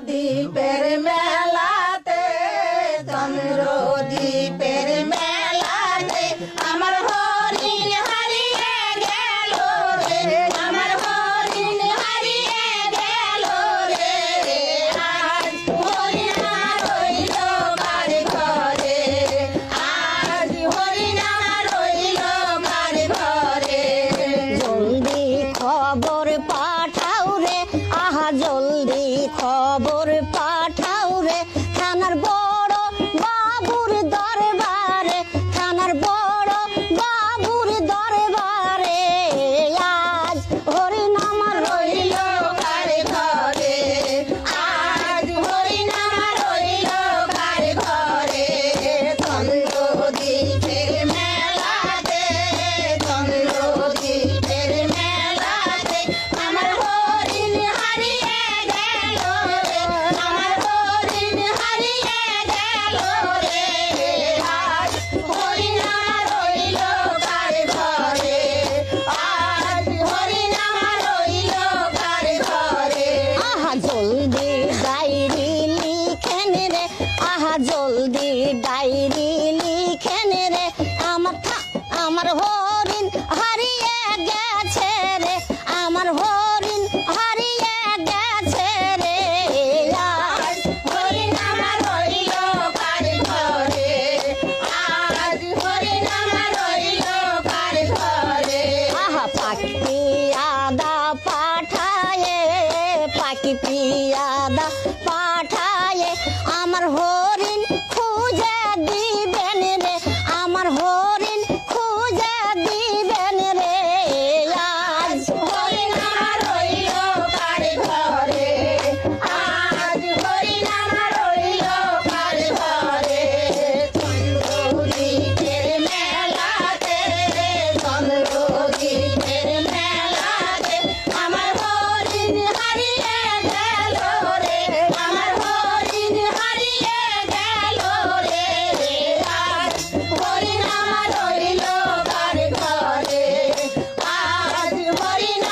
দ্বীপের মেলাতে চন্দ্রদ্বীপের মেলাতে আমার হরিণ হারিয়ে গেল রে, আমার হরিণ হারিয়ে গেল রে। আজ হরিণ রইল কার ঘরে, আজ হরিণ রইল কার ঘরে। জলদি খবর পাঠাও রে, আহা জলদি খবর পাঠাও রে, থানার বড় বাবুর দরবারে, থানার বড় বাবুর দরবারে। আজ হরিণ আমার রইল কার ঘরে, আজ হরিণ রইল কার ঘরে। চন্দ্রদ্বীপের মেলাতে, চন্দ্রদ্বীপের মেলাতে আমার হরিণ হারিয়ে গেল রে, আমার হরিণ হারিয়ে গেল রে। আজ হরিণ রইল কার ঘরে, আজ হরিণ রইল কার ঘরে। আহা জলদি ডায়েরি লিখেন রে, আহা জলদি ডায়েরি লিখেন রে, আমার হরিণ হারিয়ে গেছে রে, আমার হরিণ হারিয়ে গেছে রে। আজ হরিণ রইল কার ঘরে, আজ হরিণ রইল কার ঘরে। আহা পাখি পিয়াদা পাঠায়ে, পাখি পিয়াদা পাঠায়ে, আমার হরিণ খুঁজে দিবেন রে, আমার হরিণ খুঁজে দিবেন রে। আজ হরিণ রইল কার ঘরে, আজ হরিণ রইল কার ঘরে। চন্দ্রদ্বীপের মেলাতে, চন্দ্রদ্বীপের মেলাতে আমার হরিণ হারিয়ে গেল রে, আমার হরিণ হারিয়ে গেল রে। আজ হরিণ রইল কার ঘরে, আজ হরিণ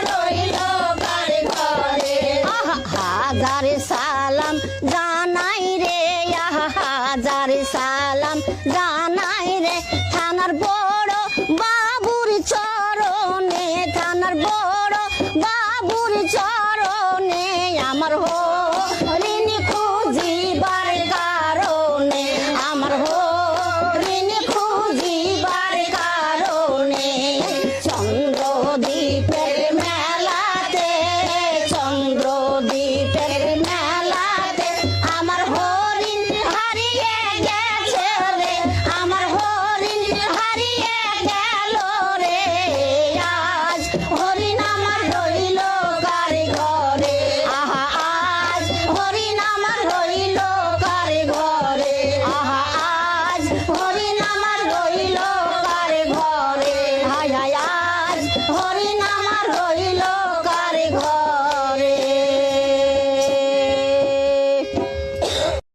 রইল কার ঘরে। আহা হাজার সালাম জানাই রে, আহা হাজার সালাম জানাই রে, থানার বড় বাবুর চরণে, থানার বড় বাবুর চরণে। আমার হরিণ খুঁজিবার কারণে, আমার হরিণ খুঁজিবার কারণে। চন্দ্রদ্বীপের মেলাতে, চন্দ্রদ্বীপের মেলাতে আমার হরিণ হারিয়ে গেছে রে, আমার হরিণ হারিয়ে গেল রে। আজ হরিণ আমার রইল কার ঘরে, আহা আজ হরিণ আমার রইল কার ঘরে, আহা আজ হরিণ আমার রইল কার ঘরে। হায় হায় আজ হরিণ আমার রইল কার ঘরে।